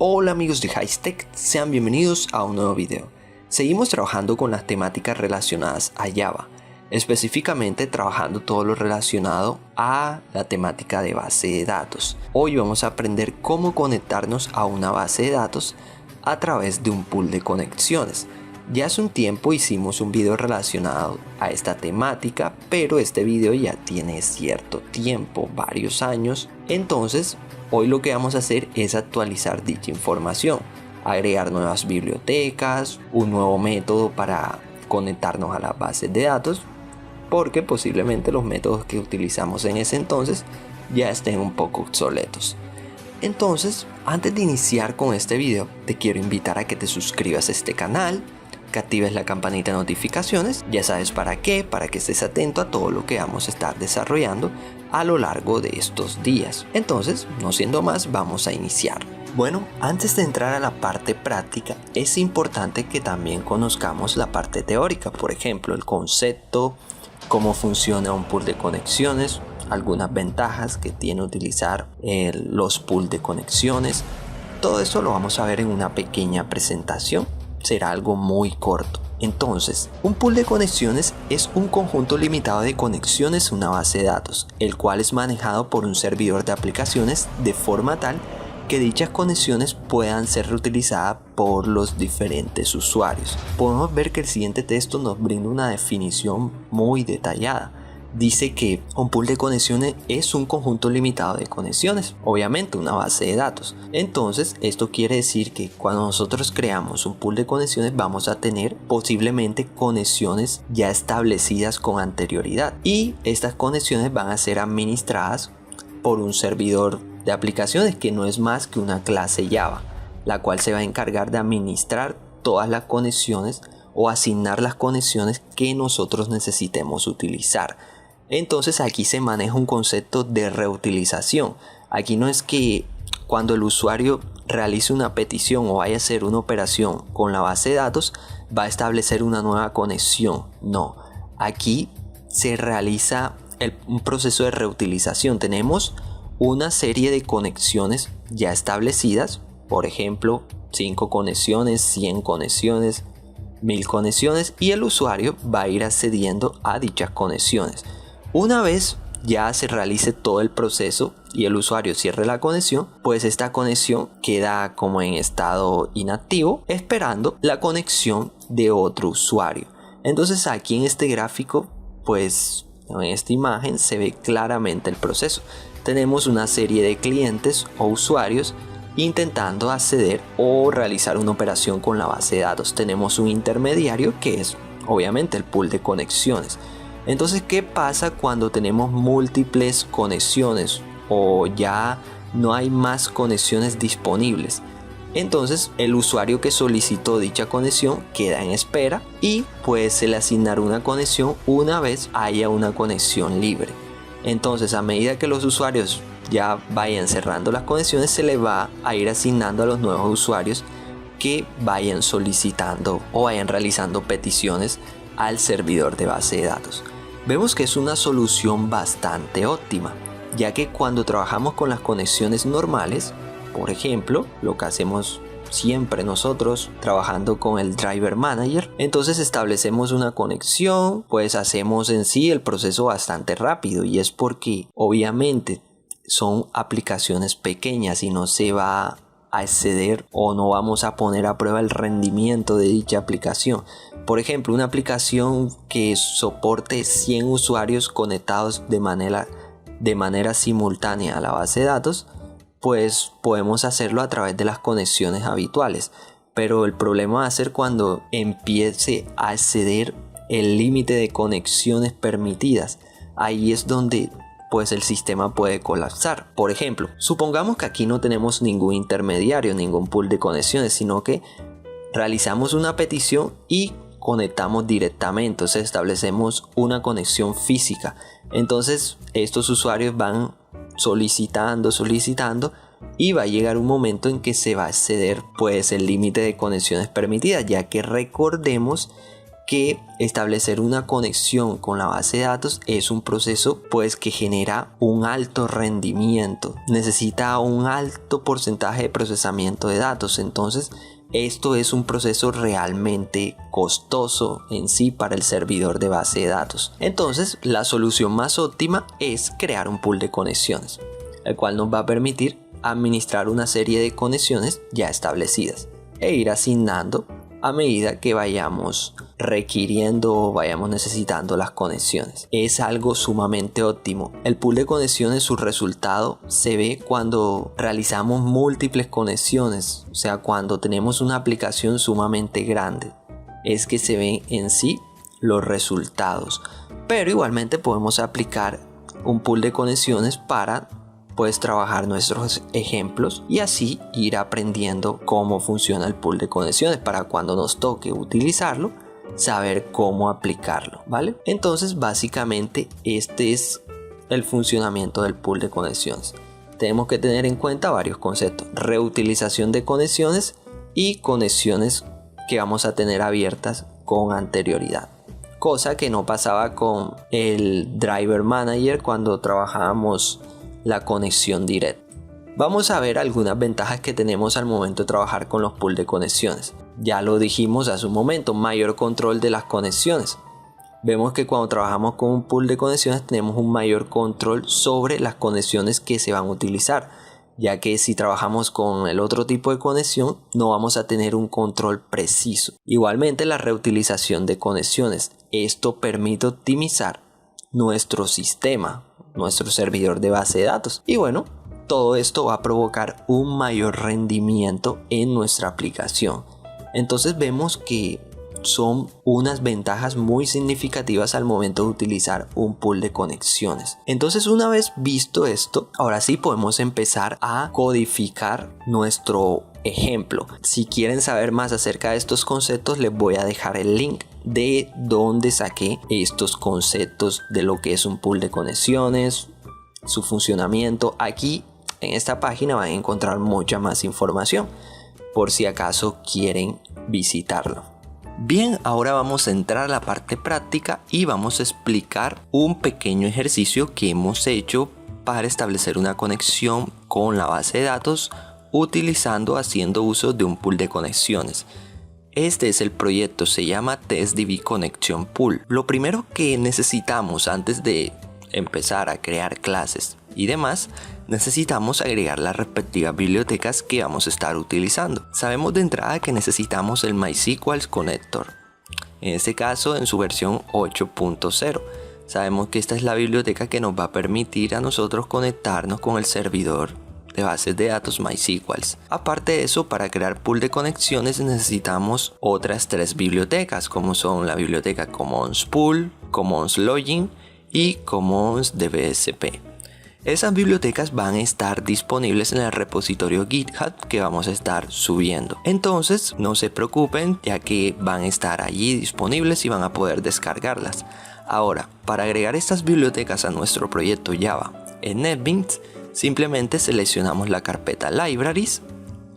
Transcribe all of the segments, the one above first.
Hola amigos de Hightech, sean bienvenidos a un nuevo video. Seguimos trabajando con las temáticas relacionadas a Java, específicamente trabajando todo lo relacionado a la temática de base de datos. Hoy vamos a aprender cómo conectarnos a una base de datos a través de un pool de conexiones. Ya hace un tiempo hicimos un video relacionado a esta temática, pero este video ya tiene cierto tiempo, varios años. Entonces, hoy lo que vamos a hacer es actualizar dicha información, agregar nuevas bibliotecas, un nuevo método para conectarnos a las bases de datos, porque posiblemente los métodos que utilizamos en ese entonces ya estén un poco obsoletos. Entonces, antes de iniciar con este video, te quiero invitar a que te suscribas a este canal, que actives la campanita de notificaciones, ya sabes para qué, para que estés atento a todo lo que vamos a estar desarrollando a lo largo de estos días. Entonces, no siendo más, vamos a iniciar. Bueno, antes de entrar a la parte práctica, es importante que también conozcamos la parte teórica, por ejemplo, el concepto, cómo funciona un pool de conexiones, algunas ventajas que tiene utilizar los pools de conexiones. Todo esto lo vamos a ver en una pequeña presentación. Será algo muy corto. Entonces, un pool de conexiones es un conjunto limitado de conexiones a una base de datos, el cual es manejado por un servidor de aplicaciones de forma tal que dichas conexiones puedan ser reutilizadas por los diferentes usuarios. Podemos ver que el siguiente texto nos brinda una definición muy detallada. Dice que un pool de conexiones es un conjunto limitado de conexiones, obviamente una base de datos. Entonces, esto quiere decir que cuando nosotros creamos un pool de conexiones vamos a tener posiblemente conexiones ya establecidas con anterioridad, y estas conexiones van a ser administradas por un servidor de aplicaciones que no es más que una clase Java, la cual se va a encargar de administrar todas las conexiones o asignar las conexiones que nosotros necesitemos utilizar. Entonces aquí se maneja un concepto de reutilización. Aquí no es que cuando el usuario realice una petición o vaya a hacer una operación con la base de datos va a establecer una nueva conexión. No, aquí se realiza un proceso de reutilización. Tenemos una serie de conexiones ya establecidas, por ejemplo 5 conexiones, 100 conexiones, 1000 conexiones, y el usuario va a ir accediendo a dichas conexiones. Una vez ya se realice todo el proceso y el usuario cierre la conexión, pues esta conexión queda como en estado inactivo, esperando la conexión de otro usuario. Entonces aquí en este gráfico, pues en esta imagen se ve claramente el proceso. Tenemos una serie de clientes o usuarios intentando acceder o realizar una operación con la base de datos. Tenemos un intermediario que es obviamente el pool de conexiones. Entonces, ¿qué pasa cuando tenemos múltiples conexiones o ya no hay más conexiones disponibles? Entonces, el usuario que solicitó dicha conexión queda en espera y pues se le asignará una conexión una vez haya una conexión libre. Entonces, a medida que los usuarios ya vayan cerrando las conexiones, se le va a ir asignando a los nuevos usuarios que vayan solicitando o vayan realizando peticiones al servidor de base de datos. Vemos que es una solución bastante óptima, ya que cuando trabajamos con las conexiones normales, por ejemplo, lo que hacemos siempre nosotros trabajando con el Driver Manager, entonces establecemos una conexión, pues hacemos en sí el proceso bastante rápido, y es porque obviamente son aplicaciones pequeñas y no se va a exceder o no vamos a poner a prueba el rendimiento de dicha aplicación. Por ejemplo, una aplicación que soporte 100 usuarios conectados de manera simultánea a la base de datos, pues podemos hacerlo a través de las conexiones habituales. Pero el problema va a ser cuando empiece a exceder el límite de conexiones permitidas. Ahí es donde pues el sistema puede colapsar. Por ejemplo, supongamos que aquí no tenemos ningún intermediario, ningún pool de conexiones, sino que realizamos una petición y conectamos directamente. Entonces establecemos una conexión física. Entonces estos usuarios van solicitando y va a llegar un momento en que se va a exceder pues el límite de conexiones permitidas, ya que recordemos que establecer una conexión con la base de datos es un proceso pues que genera un alto rendimiento, necesita un alto porcentaje de procesamiento de datos. Entonces esto es un proceso realmente costoso en sí para el servidor de base de datos. Entonces la solución más óptima es crear un pool de conexiones, el cual nos va a permitir administrar una serie de conexiones ya establecidas e ir asignando a medida que vayamos requiriendo o vayamos necesitando las conexiones. Es algo sumamente óptimo. El pool de conexiones, su resultado se ve cuando realizamos múltiples conexiones, o sea, cuando tenemos una aplicación sumamente grande. Es que se ven en sí los resultados. Pero igualmente podemos aplicar un pool de conexiones para trabajar nuestros ejemplos y así ir aprendiendo cómo funciona el pool de conexiones para cuando nos toque utilizarlo saber cómo aplicarlo, ¿vale? Entonces básicamente este es el funcionamiento del pool de conexiones. Tenemos que tener en cuenta varios conceptos: reutilización de conexiones y conexiones que vamos a tener abiertas con anterioridad, cosa que no pasaba con el Driver Manager cuando trabajábamos la conexión directa. Vamos a ver algunas ventajas que tenemos al momento de trabajar con los pools de conexiones. Ya lo dijimos hace un momento, mayor control de las conexiones. Vemos que cuando trabajamos con un pool de conexiones tenemos un mayor control sobre las conexiones que se van a utilizar, ya que si trabajamos con el otro tipo de conexión no vamos a tener un control preciso. Igualmente la reutilización de conexiones. Esto permite optimizar nuestro sistema, nuestro servidor de base de datos. Y bueno, todo esto va a provocar un mayor rendimiento en nuestra aplicación. Entonces vemos que son unas ventajas muy significativas al momento de utilizar un pool de conexiones. Entonces, una vez visto esto, ahora sí podemos empezar a codificar nuestro ejemplo. Si quieren saber más acerca de estos conceptos, les voy a dejar el link de donde saqué estos conceptos de lo que es un pool de conexiones, su funcionamiento. Aquí en esta página van a encontrar mucha más información por si acaso quieren visitarlo. Bien, ahora vamos a entrar a la parte práctica y vamos a explicar un pequeño ejercicio que hemos hecho para establecer una conexión con la base de datos haciendo uso de un pool de conexiones. Este es el proyecto, se llama TestDB Connection Pool. Lo primero que necesitamos antes de empezar a crear clases y demás, necesitamos agregar las respectivas bibliotecas que vamos a estar utilizando. Sabemos de entrada que necesitamos el MySQL Connector, en este caso en su versión 8.0. Sabemos que esta es la biblioteca que nos va a permitir a nosotros conectarnos con el servidor de bases de datos MySQL. Aparte de eso, para crear pool de conexiones necesitamos otras 3 bibliotecas, como son la biblioteca Commons Pool, Commons Login y Commons DBSP. Esas bibliotecas van a estar disponibles en el repositorio GitHub que vamos a estar subiendo. Entonces no se preocupen, ya que van a estar allí disponibles y van a poder descargarlas. Ahora, para agregar estas bibliotecas a nuestro proyecto Java en NetBeans, simplemente seleccionamos la carpeta Libraries,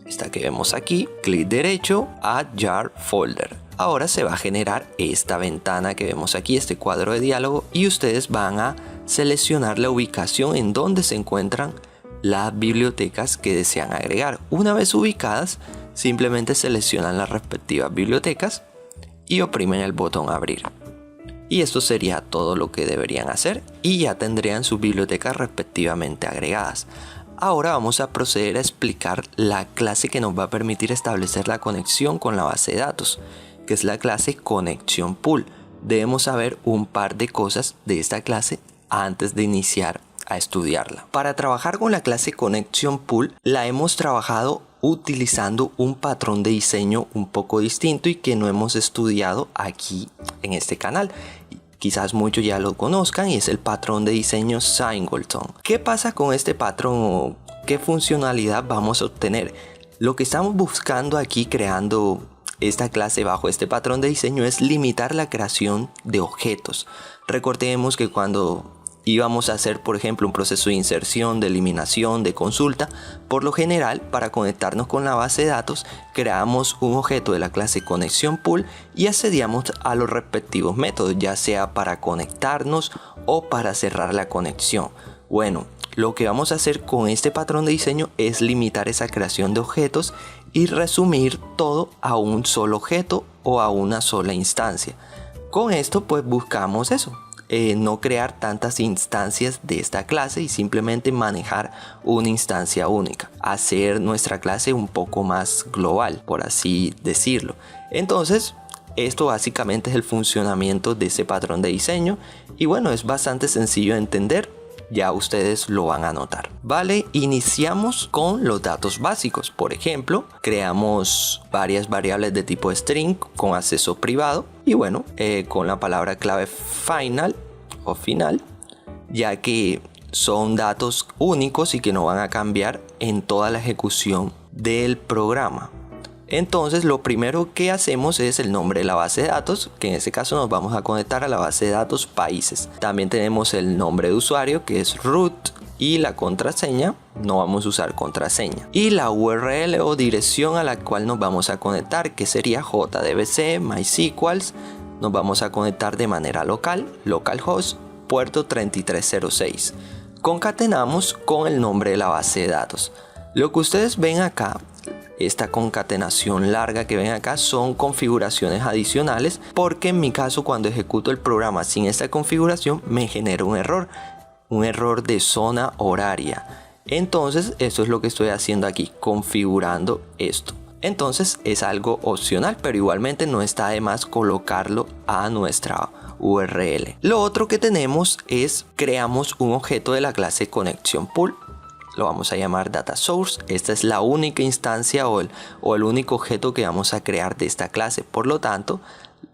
esta que vemos aquí, clic derecho, Add Jar Folder. Ahora se va a generar esta ventana que vemos aquí, este cuadro de diálogo, y ustedes van a seleccionar la ubicación en donde se encuentran las bibliotecas que desean agregar. Una vez ubicadas, simplemente seleccionan las respectivas bibliotecas y oprimen el botón abrir. Y esto sería todo lo que deberían hacer y ya tendrían sus bibliotecas respectivamente agregadas. Ahora vamos a proceder a explicar la clase que nos va a permitir establecer la conexión con la base de datos, que es la clase Connection Pool. Debemos saber un par de cosas de esta clase antes de iniciar a estudiarla. Para trabajar con la clase Connection Pool la hemos trabajado utilizando un patrón de diseño un poco distinto y que no hemos estudiado aquí en este canal. Quizás muchos ya lo conozcan y es el patrón de diseño Singleton. ¿Qué pasa con este patrón o qué funcionalidad vamos a obtener? Lo que estamos buscando aquí creando esta clase bajo este patrón de diseño es limitar la creación de objetos. Recordemos que cuando y vamos a hacer, por ejemplo, un proceso de inserción, de eliminación, de consulta. Por lo general, para conectarnos con la base de datos, creamos un objeto de la clase conexión pool y accedíamos a los respectivos métodos, ya sea para conectarnos o para cerrar la conexión. Bueno, lo que vamos a hacer con este patrón de diseño es limitar esa creación de objetos y resumir todo a un solo objeto o a una sola instancia. Con esto pues buscamos eso, no crear tantas instancias de esta clase y simplemente manejar una instancia única, hacer nuestra clase un poco más global, por así decirlo. Entonces, esto básicamente es el funcionamiento de ese patrón de diseño y bueno, es bastante sencillo de entender. Ya ustedes lo van a notar. Vale, iniciamos con los datos básicos. Por ejemplo, creamos varias variables de tipo string con acceso privado. Y bueno, con la palabra clave final o final, ya que son datos únicos y que no van a cambiar en toda la ejecución del programa. Entonces lo primero que hacemos es el nombre de la base de datos, que en este caso nos vamos a conectar a la base de datos países. También tenemos el nombre de usuario, que es root, y la contraseña, no vamos a usar contraseña. Y la URL o dirección a la cual nos vamos a conectar, que sería JDBC, MySQL. Nos vamos a conectar de manera local, localhost, puerto 3306. Concatenamos con el nombre de la base de datos. Lo que ustedes ven acá, esta concatenación larga que ven acá, son configuraciones adicionales, porque en mi caso cuando ejecuto el programa sin esta configuración me genera un error de zona horaria. Entonces eso es lo que estoy haciendo aquí, configurando esto. Entonces es algo opcional, pero igualmente no está de más colocarlo a nuestra URL. Lo otro que tenemos es creamos un objeto de la clase conexión pool. Lo vamos a llamar data source. Esta es la única instancia o el único objeto que vamos a crear de esta clase. Por lo tanto,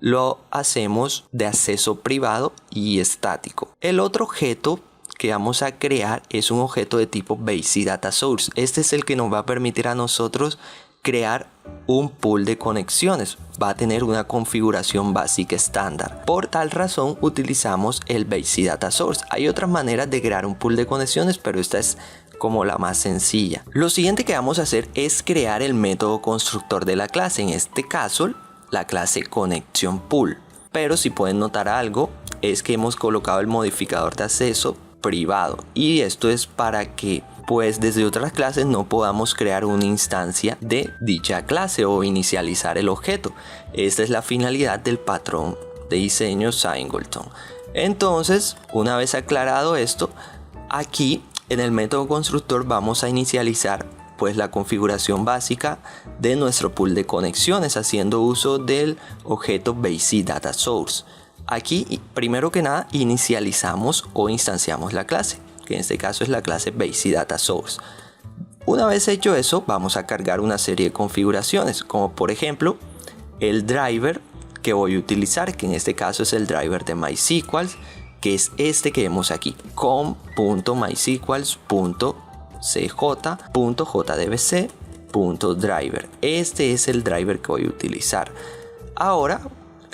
lo hacemos de acceso privado y estático. El otro objeto que vamos a crear es un objeto de tipo basic data source. Este es el que nos va a permitir a nosotros crear un pool de conexiones. Va a tener una configuración básica estándar. Por tal razón utilizamos el basic data source. Hay otras maneras de crear un pool de conexiones, pero esta es como la más sencilla. Lo siguiente que vamos a hacer es crear el método constructor de la clase, en este caso la clase conexión pool. Pero si pueden notar algo, es que hemos colocado el modificador de acceso privado, y esto es para que pues desde otras clases no podamos crear una instancia de dicha clase o inicializar el objeto. Esta es la finalidad del patrón de diseño Singleton. Entonces, una vez aclarado esto, aquí en el método constructor vamos a inicializar pues la configuración básica de nuestro pool de conexiones haciendo uso del objeto basic data source. Aquí primero que nada inicializamos o instanciamos la clase, que en este caso es la clase basic data source. Una vez hecho eso, vamos a cargar una serie de configuraciones, como por ejemplo el driver que voy a utilizar, que en este caso es el driver de MySQL, que es este que vemos aquí, com.mySQL.cj.jdbc.driver. Este es el driver que voy a utilizar. Ahora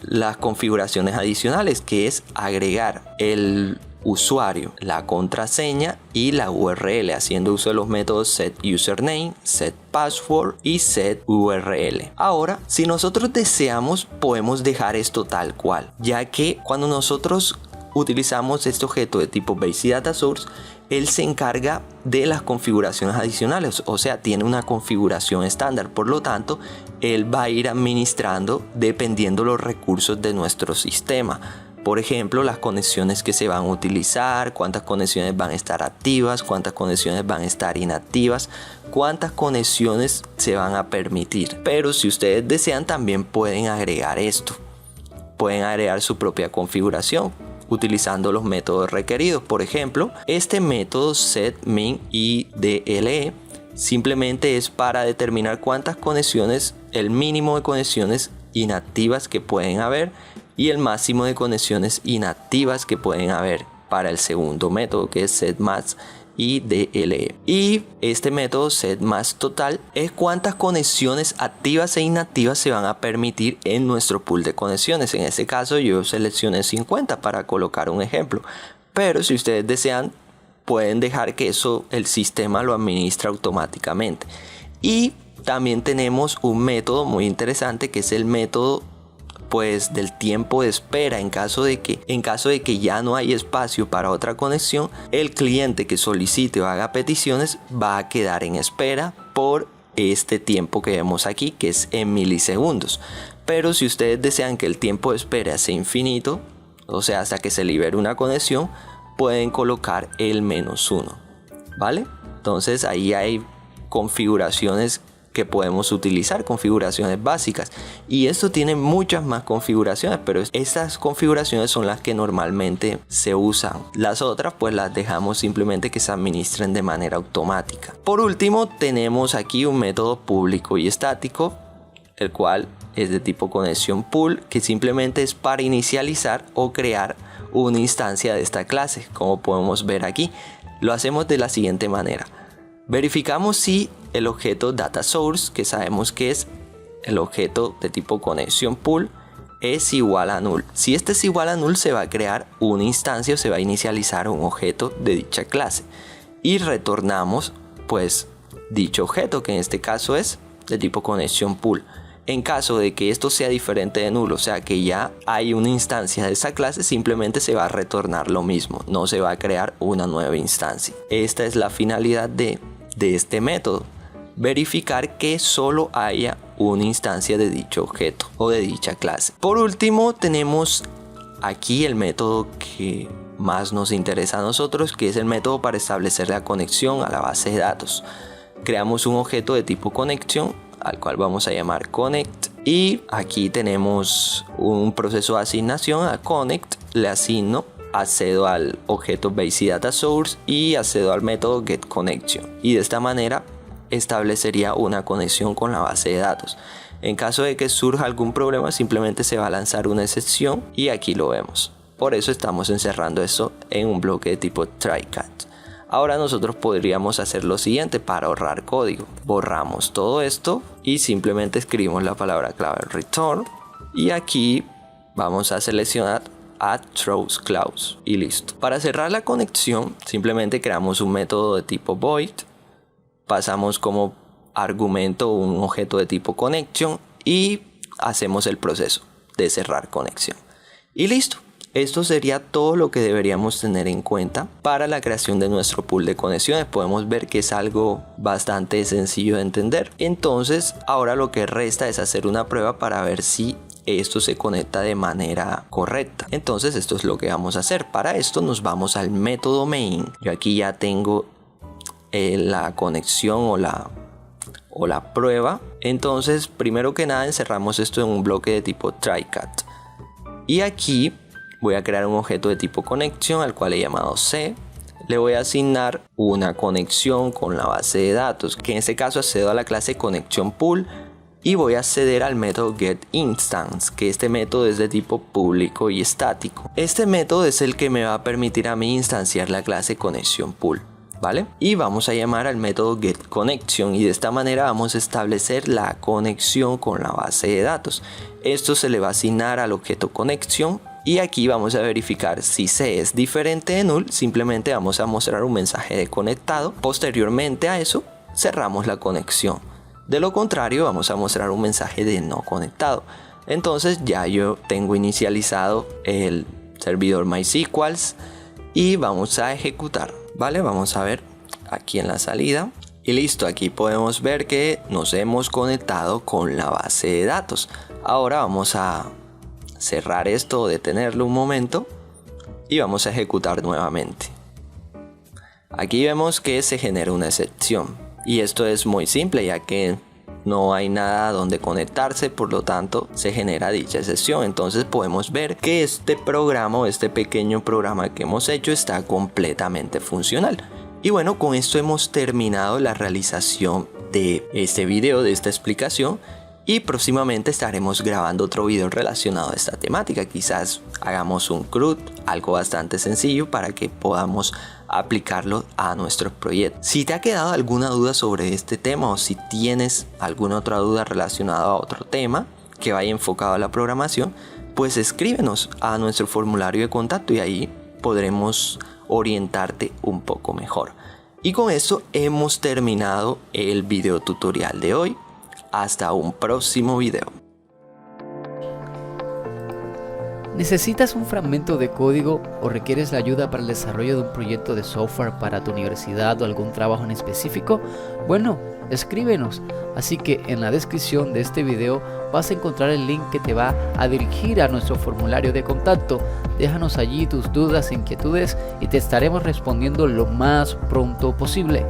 las configuraciones adicionales, que es agregar el usuario, la contraseña y la URL, haciendo uso de los métodos setUsername, setPassword y setURL. Ahora, si nosotros deseamos, podemos dejar esto tal cual, ya que cuando nosotros utilizamos este objeto de tipo basic data source, él se encarga de las configuraciones adicionales, o sea, tiene una configuración estándar. Por lo tanto, él va a ir administrando dependiendo los recursos de nuestro sistema. Por ejemplo, las conexiones que se van a utilizar, cuántas conexiones van a estar activas, cuántas conexiones van a estar inactivas, cuántas conexiones se van a permitir. Pero si ustedes desean, también pueden agregar esto. Pueden agregar su propia configuración utilizando los métodos requeridos. Por ejemplo, este método setMinIDLE simplemente es para determinar cuántas conexiones, el mínimo de conexiones inactivas que pueden haber y el máximo de conexiones inactivas que pueden haber para el segundo método, que es setMaxIDLE. Y este método setMaxTotal es cuántas conexiones activas e inactivas se van a permitir en nuestro pool de conexiones. En este caso yo seleccioné 50 para colocar un ejemplo, pero si ustedes desean pueden dejar que eso el sistema lo administre automáticamente. Y también tenemos un método muy interesante que es el método pues del tiempo de espera. En caso de que ya no hay espacio para otra conexión, el cliente que solicite o haga peticiones va a quedar en espera por este tiempo que vemos aquí, que es en milisegundos. Pero si ustedes desean que el tiempo de espera sea infinito, o sea hasta que se libere una conexión, pueden colocar el -1, ¿vale? Entonces ahí hay configuraciones que podemos utilizar, configuraciones básicas, y esto tiene muchas más configuraciones, pero estas configuraciones son las que normalmente se usan. Las otras pues las dejamos simplemente que se administren de manera automática. Por último tenemos aquí un método público y estático, el cual es de tipo conexión pool, que simplemente es para inicializar o crear una instancia de esta clase. Como podemos ver aquí, lo hacemos de la siguiente manera: verificamos si el objeto data source, que sabemos que es el objeto de tipo conexión pool, es igual a null. Si este es igual a null, se va a crear una instancia o se va a inicializar un objeto de dicha clase y retornamos pues dicho objeto, que en este caso es de tipo conexión pool. En caso de que esto sea diferente de null, o sea que ya hay una instancia de esa clase, simplemente se va a retornar lo mismo, no se va a crear una nueva instancia. Esta es la finalidad de este método: verificar que solo haya una instancia de dicho objeto o de dicha clase. Por último tenemos aquí el método que más nos interesa a nosotros, que es el método para establecer la conexión a la base de datos. Creamos un objeto de tipo conexión al cual vamos a llamar connect, y aquí tenemos un proceso de asignación. A connect le asigno, accedo al objeto base data source y accedo al método getConnection, y de esta manera establecería una conexión con la base de datos. En caso de que surja algún problema, simplemente se va a lanzar una excepción, y aquí lo vemos. Por eso estamos encerrando esto en un bloque de tipo try-catch. Ahora nosotros podríamos hacer lo siguiente para ahorrar código: borramos todo esto y simplemente escribimos la palabra clave return, y aquí vamos a seleccionar add throws clause y listo. Para cerrar la conexión simplemente creamos un método de tipo void, pasamos como argumento un objeto de tipo connection y hacemos el proceso de cerrar conexión y listo. Esto sería todo lo que deberíamos tener en cuenta para la creación de nuestro pool de conexiones. Podemos ver que es algo bastante sencillo de entender. Entonces ahora lo que resta es hacer una prueba para ver si esto se conecta de manera correcta. Entonces esto es lo que vamos a hacer. Para esto nos vamos al método main. Yo aquí ya tengo la conexión o la prueba. Entonces primero que nada encerramos esto en un bloque de tipo try-catch, y aquí voy a crear un objeto de tipo conexión al cual he llamado C. Le voy a asignar una conexión con la base de datos, que en este caso accedo a la clase conexión pool, y voy a acceder al método getInstance, que este método es de tipo público y estático. Este método es el que me va a permitir a mí instanciar la clase conexión pool, ¿vale? Y vamos a llamar al método getConnection, y de esta manera vamos a establecer la conexión con la base de datos. Esto se le va a asignar al objeto conexión, y aquí vamos a verificar si C es diferente de null. Simplemente vamos a mostrar un mensaje de conectado. Posteriormente a eso cerramos la conexión. De lo contrario vamos a mostrar un mensaje de no conectado. Entonces ya yo tengo inicializado el servidor MySQL y vamos a ejecutar, ¿vale? Vamos a ver aquí en la salida. Y listo, aquí podemos ver que nos hemos conectado con la base de datos. Ahora vamos a cerrar esto, detenerlo un momento, y vamos a ejecutar nuevamente. Aquí vemos que se genera una excepción, y esto es muy simple ya que no hay nada donde conectarse, por lo tanto se genera dicha excepción. Entonces podemos ver que este programa o este pequeño programa que hemos hecho está completamente funcional. Y bueno, con esto hemos terminado la realización de este video, de esta explicación, y próximamente estaremos grabando otro video relacionado a esta temática. Quizás hagamos un CRUD, algo bastante sencillo para que podamos aplicarlo a nuestros proyectos. Si te ha quedado alguna duda sobre este tema, o si tienes alguna otra duda relacionada a otro tema que vaya enfocado a la programación, pues escríbenos a nuestro formulario de contacto y ahí podremos orientarte un poco mejor. Y con esto hemos terminado el video tutorial de hoy. Hasta un próximo video. ¿Necesitas un fragmento de código o requieres la ayuda para el desarrollo de un proyecto de software para tu universidad o algún trabajo en específico? Bueno, escríbenos. Así que en la descripción de este video vas a encontrar el link que te va a dirigir a nuestro formulario de contacto. Déjanos allí tus dudas e inquietudes y te estaremos respondiendo lo más pronto posible.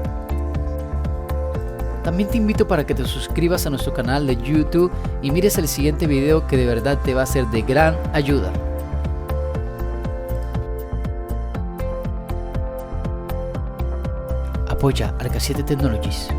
También te invito para que te suscribas a nuestro canal de YouTube y mires el siguiente video que de verdad te va a ser de gran ayuda. Apoya Arca 7 Technologies.